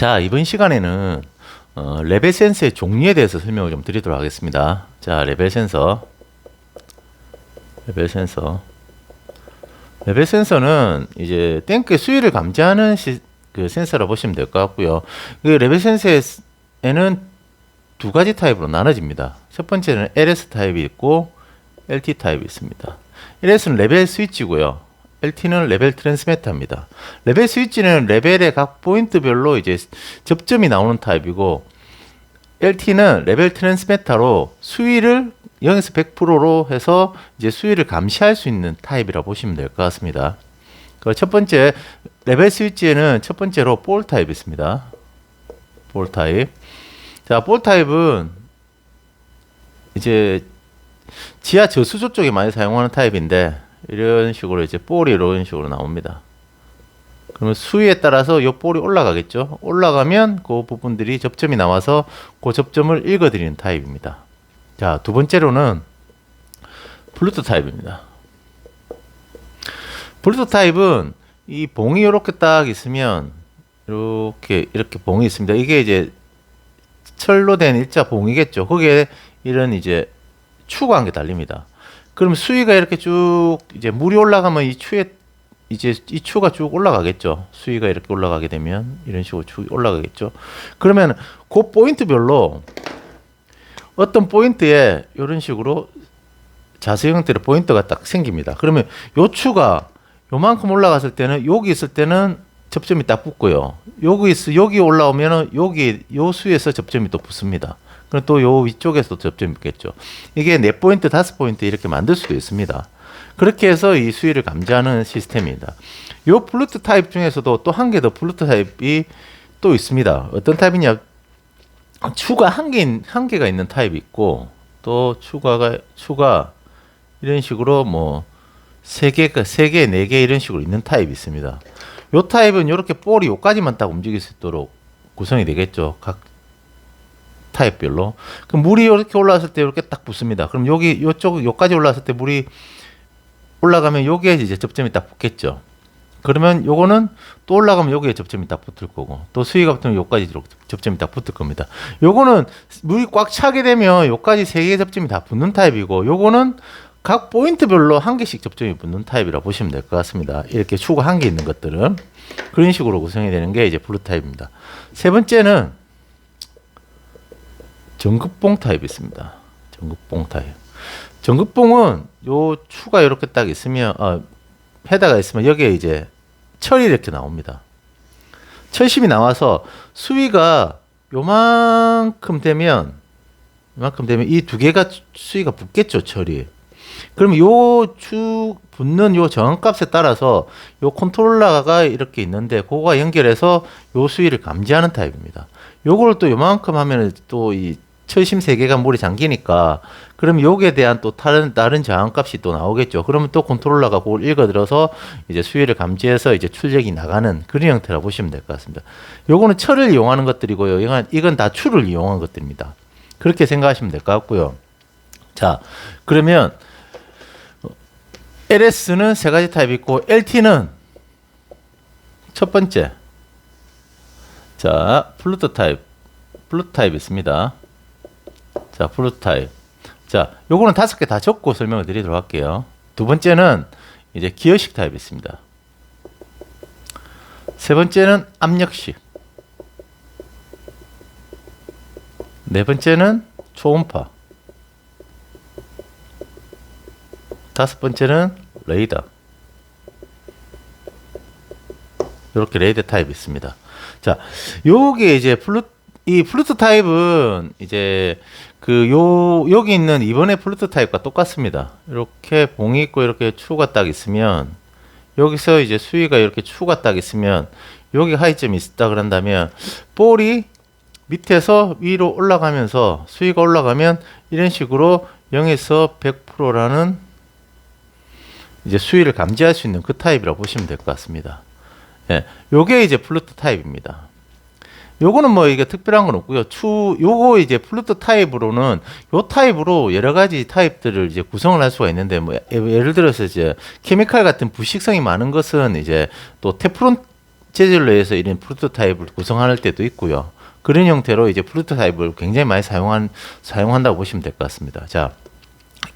자, 이번 시간에는 레벨 센서의 종류에 대해서 설명을 좀 드리도록 하겠습니다. 자, 레벨 센서. 레벨 센서는 이제 탱크의 수위를 감지하는 그 센서라 보시면 될 것 같고요. 그 레벨 센서에는 두 가지 타입으로 나눠집니다. 첫 번째는 LS 타입이 있고 LT 타입이 있습니다. LS는 레벨 스위치고요. LT는 레벨 트랜스미터입니다. 레벨 스위치는 레벨의 각 포인트별로 이제 접점이 나오는 타입이고, LT는 레벨 트랜스미터로 수위를 0에서 100%로 해서 이제 수위를 감시할 수 있는 타입이라 보시면 될 것 같습니다. 그 첫 번째 레벨 스위치에는 첫 번째로 볼 타입이 있습니다. 볼 타입. 자, 볼 타입은 이제 지하 저수조 쪽에 많이 사용하는 타입인데, 이런 식으로 이제 볼이 이런 식으로 나옵니다. 그러면 수위에 따라서 이 볼이 올라가겠죠. 올라가면 그 부분들이 접점이 나와서 그 접점을 읽어드리는 타입입니다. 자, 두 번째로는 블루투스 타입입니다. 블루투스 타입은 이 봉이 이렇게 딱 있으면 이렇게 봉이 있습니다. 이게 이제 철로 된 일자 봉이겠죠. 거기에 이런 이제 추가 한 개 달립니다. 그럼 수위가 이렇게 쭉 이제 물이 올라가면 이 추에 이제 이 추가 쭉 올라가겠죠. 수위가 이렇게 올라가게 되면 이런 식으로 쭉 올라가겠죠. 그러면 그 포인트별로 어떤 포인트에 이런 식으로 자수 형태의 포인트가 딱 생깁니다. 그러면 요 추가 요만큼 올라갔을 때는 여기 있을 때는 접점이 딱 붙고요. 여기 올라오면은 여기 요 수에서 접점이 또 붙습니다. 그럼 또 요 위쪽에서 접점이 붙겠죠. 이게 4포인트, 5포인트 이렇게 만들 수도 있습니다. 그렇게 해서 이 수위를 감지하는 시스템입니다. 요 블루투스 타입 중에서도 또 한 개 더 블루투스 타입이 또 있습니다. 어떤 타입이냐? 추가 한 개가 있는 타입이 있고, 또 추가 이런 식으로 뭐 3개, 4개 이런 식으로 있는 타입이 있습니다. 요 타입은 이렇게 볼이 요까지만 딱 움직일 수 있도록 구성이 되겠죠. 각 타입별로. 그럼 물이 이렇게 올라왔을 때 이렇게 딱 붙습니다. 그럼 요까지 올라왔을 때 물이 올라가면 여기에 이제 접점이 딱 붙겠죠. 그러면 요거는 또 올라가면 여기에 접점이 딱 붙을 거고, 또 수위가 붙으면 요까지 접점이 딱 붙을 겁니다. 요거는 물이 꽉 차게 되면 요까지 3개의 접점이 다 붙는 타입이고, 요거는 각 포인트별로 한 개씩 접점이 붙는 타입이라 보시면 될 것 같습니다. 이렇게 추가 한 개 있는 것들은 그런 식으로 구성이 되는 게 이제 블루 타입입니다. 세 번째는 전극봉 타입이 있습니다. 전극봉 타입. 전극봉은 요 추가 이렇게 딱 있으면 헤더가 있으면 여기에 이제 철이 이렇게 나옵니다. 철심이 나와서 수위가 요만큼 되면 이 두 개가 수위가 붙겠죠, 철이. 그럼 요 붙는 요 저항값에 따라서 요 컨트롤러가 이렇게 있는데, 그거가 연결해서 요 수위를 감지하는 타입입니다. 요거를 또 요만큼 하면은 또 이 철심 3개가 물에 잠기니까, 그럼 요기에 대한 또 다른 저항값이 또 나오겠죠. 그러면 또 컨트롤러가 그걸 읽어들어서 이제 수위를 감지해서 이제 출력이 나가는 그런 형태라 보시면 될 것 같습니다. 요거는 철을 이용하는 것들이고요. 이건 다 추를 이용한 것들입니다. 그렇게 생각하시면 될 것 같고요. 자, 그러면 LS는 3가지 타입이 있고, LT는 첫 번째, 자, 블루투스 타입 있습니다. 자, 블루투스 타입. 자, 요거는 5개 다 적고 설명을 드리도록 할게요. 두 번째는 이제 기어식 타입이 있습니다. 세 번째는 압력식. 네 번째는 초음파. 5번째는 레이더. 이렇게 레이더 타입이 있습니다. 자, 요게 이제 이 블루투스 타입은 이제 여기 있는 이번에 블루투스 타입과 똑같습니다. 이렇게 봉이 있고 이렇게 추가 딱 있으면, 여기서 이제 수위가 이렇게 추가 딱 있으면 여기 하이점이 있다 그런다면, 볼이 밑에서 위로 올라가면서 수위가 올라가면 이런 식으로 0에서 100%라는 이제 수위를 감지할 수 있는 그 타입이라고 보시면 될 것 같습니다. 예, 요게 이제 블루투스 타입입니다. 요거는 뭐 이게 특별한 건 없고요. 요거 이제 블루투스 타입으로는 요 타입으로 여러 가지 타입들을 이제 구성을 할 수가 있는데, 뭐 예를 들어서 이제 케미칼 같은 부식성이 많은 것은 이제 또 테프론 재질로 해서 이런 프로토타입을 구성할 때도 있고요. 그런 형태로 이제 프로토타입을 굉장히 많이 사용한다고 보시면 될 것 같습니다. 자,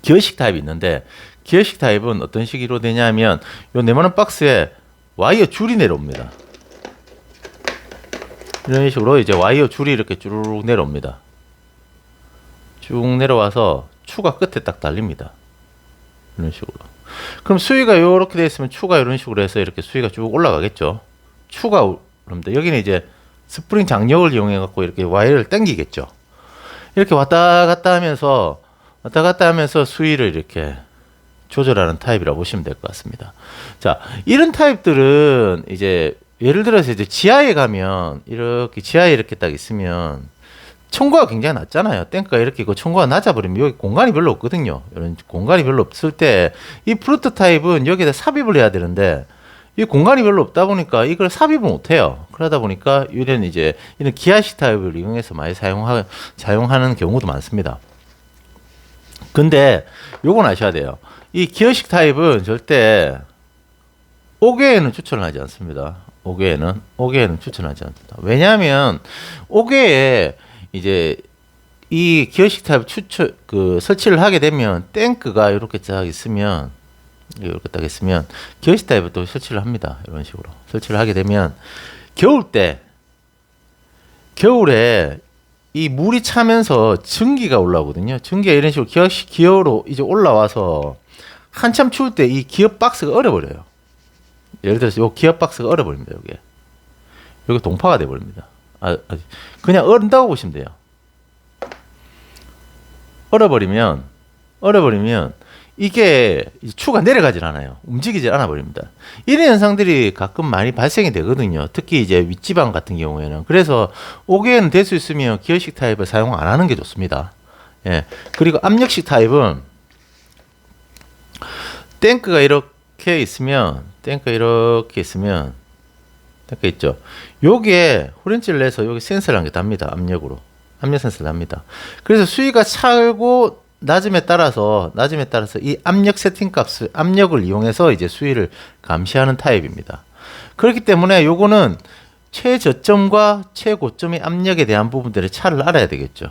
기어식 타입이 있는데, 기어식 타입은 어떤 식으로 되냐면, 요 네모난 박스에 와이어 줄이 내려옵니다. 이런 식으로 이제 와이어 줄이 이렇게 쭉 내려옵니다. 쭉 내려와서 추가 끝에 딱 달립니다. 이런 식으로. 그럼 수위가 이렇게 되어 있으면 추가 이런 식으로 해서 이렇게 수위가 쭉 올라가겠죠. 추가, 그럽니다. 여기는 이제 스프링 장력을 이용해 갖고 이렇게 와이어를 당기겠죠. 이렇게 왔다 갔다 하면서 수위를 이렇게 조절하는 타입이라고 보시면 될 것 같습니다. 자, 이런 타입들은 이제 예를 들어서 이제 지하에 가면 이렇게 지하에 이렇게 딱 있으면 첨고가 굉장히 낮잖아요. 탱크가 이렇게 있고 첨고가 낮아버리면 여기 공간이 별로 없거든요. 이런 공간이 별로 없을 때 이 프로토타입은 여기다 삽입을 해야 되는데 이 공간이 별로 없다 보니까 이걸 삽입을 못 해요. 그러다 보니까 이런 기아식 타입을 이용해서 많이 사용하는 경우도 많습니다. 근데 요건 아셔야 돼요. 이 기어식 타입은 절대 5개에는 추천을 하지 않습니다. 5개에는 추천하지 않습니다. 왜냐하면 5개에 이제 이 기어식 타입 설치를 하게 되면 탱크가 이렇게 딱 있으면 기어식 타입을 또 설치를 합니다. 이런 식으로 설치를 하게 되면 겨울에 이 물이 차면서 전기가 올라오거든요. 전기가 이런 식으로 기어로 이제 올라와서 한참 추울 때 이 기어 박스가 얼어버려요. 예를 들어서 요 기어 박스가 얼어버립니다. 여기 동파가 돼버립니다. 그냥 얼은다고 보시면 돼요. 얼어버리면 이게 추가 내려가질 않아요. 움직이질 않아 버립니다. 이런 현상들이 가끔 많이 발생이 되거든요. 특히 이제 윗지방 같은 경우에는. 그래서 5개는 될 수 있으면 기어식 타입을 사용 안 하는 게 좋습니다. 예. 그리고 압력식 타입은 탱크가 이렇게 있으면 탱크 있죠. 요게 후렌치를 내서 여기 센서를 한 개 답니다. 압력 센서를 답니다. 그래서 수위가 차고 낮음에 따라서 이 압력 세팅 값을 압력을 이용해서 이제 수위를 감시하는 타입입니다. 그렇기 때문에 요거는 최저점과 최고점의 압력에 대한 부분들의 차를 알아야 되겠죠.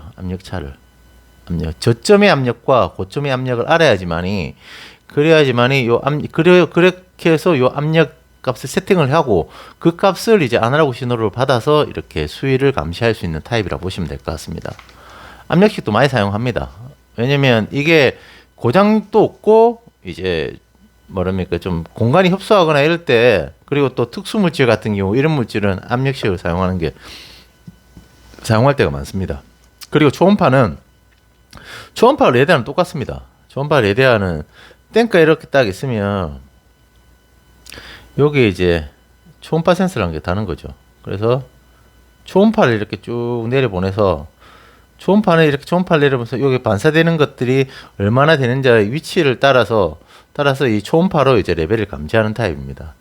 저점의 압력과 고점의 압력을 알아야지만이 그렇게 해서 요 압력 값을 세팅을 하고 그 값을 이제 아날로그 신호를 받아서 이렇게 수위를 감시할 수 있는 타입이라고 보시면 될 것 같습니다. 압력식도 많이 사용합니다. 왜냐면 이게 고장도 없고 이제 좀 공간이 협소하거나 이럴 때, 그리고 또 특수 물질 같은 경우 이런 물질은 압력식을 사용할 때가 많습니다. 그리고 초음파 레이더는 똑같습니다. 초음파 레이더는 탱크가 이렇게 딱 있으면 여기 이제 초음파 센서라는 게 다는 거죠. 그래서 초음파를 이렇게 쭉 내려보내서 초음파를 내려보면서 여기 반사되는 것들이 얼마나 되는지의 위치를 따라서 이 초음파로 이제 레벨을 감지하는 타입입니다.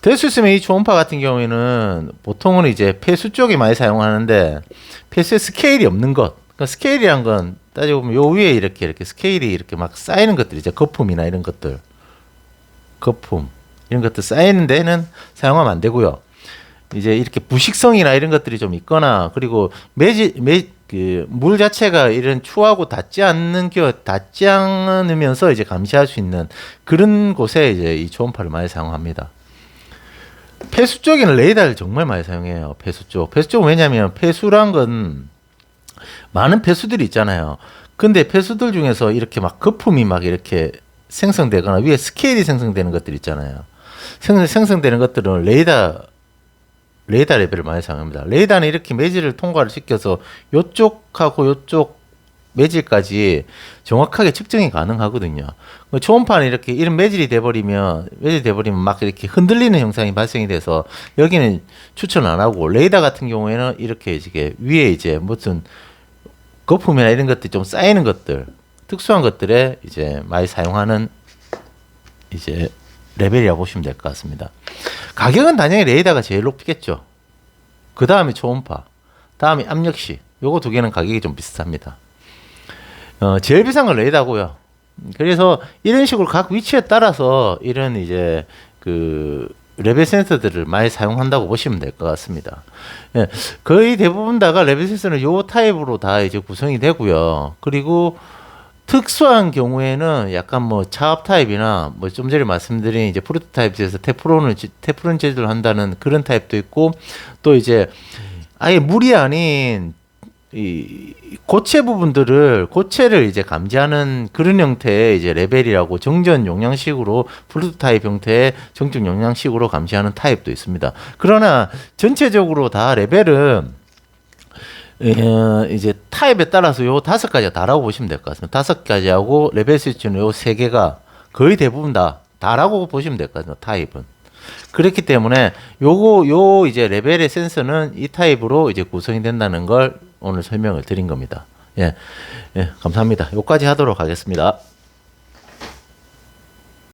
될 수 있으면 이 초음파 같은 경우에는 보통은 이제 폐수 쪽에 많이 사용하는데 폐수에 스케일이 없는 것. 그러니까 스케일이란 건 따지고 보면 요 위에 이렇게 스케일이 이렇게 막 쌓이는 것들 이제 거품이나 이런 것들 쌓이는 데는 사용하면 안 되고요. 이제 이렇게 부식성이나 이런 것들이 좀 있거나, 그리고 물 자체가 이런 추하고 닿지 않으면서 이제 감시할 수 있는 그런 곳에 이제 이 초음파를 많이 사용합니다. 폐수 쪽에는 레이더를 정말 많이 사용해요. 폐수 쪽은 왜냐면 폐수란 건 많은 폐수들이 있잖아요. 근데 폐수들 중에서 이렇게 막 거품이 막 이렇게 생성되거나 위에 스케일이 생성되는 것들 있잖아요. 생성되는 것들은 레이더 레벨을 많이 사용합니다. 레이더는 이렇게 매질을 통과를 시켜서 요쪽하고 요쪽 매질까지 정확하게 측정이 가능하거든요. 초음파는 이렇게 이런 매질이 돼버리면 막 이렇게 흔들리는 현상이 발생이 돼서 여기는 추천 안 하고, 레이더 같은 경우에는 이렇게 위에 이제 무슨 거품이나 이런 것들이 좀 쌓이는 것들, 특수한 것들에 이제 많이 사용하는 이제 레벨이라고 보시면 될 것 같습니다. 가격은 당연히 레이더가 제일 높겠죠. 그 다음에 초음파, 다음에 압력식. 요거 두 개는 가격이 좀 비슷합니다. 제일 비싼 건 레이더고요. 그래서 이런 식으로 각 위치에 따라서 이런 이제 레벨 센서들을 많이 사용한다고 보시면 될 것 같습니다. 예, 거의 대부분 다가 레벨 센서는 요 타입으로 다 이제 구성이 되고요. 그리고 특수한 경우에는 약간 뭐 차압 타입이나 뭐 좀 전에 말씀드린 이제 프로토타입에서 테프론 제조를 한다는 그런 타입도 있고, 또 이제 아예 물이 아닌 이 고체를 이제 감지하는 그런 형태의 이제 레벨이라고, 정전 용량식으로 프로토타입 형태의 정적 용량식으로 감지하는 타입도 있습니다. 그러나 전체적으로 다 레벨은 이제 타입에 따라서 요 5가지가 다라고 보시면 될 것 같습니다. 5가지하고 레벨 스위치는 요 3개가 거의 대부분 다라고 보시면 될 것 같습니다. 타입은. 그렇기 때문에 요 이제 레벨의 센서는 이 타입으로 이제 구성이 된다는 걸 오늘 설명을 드린 겁니다. 예, 감사합니다. 요까지 하도록 하겠습니다.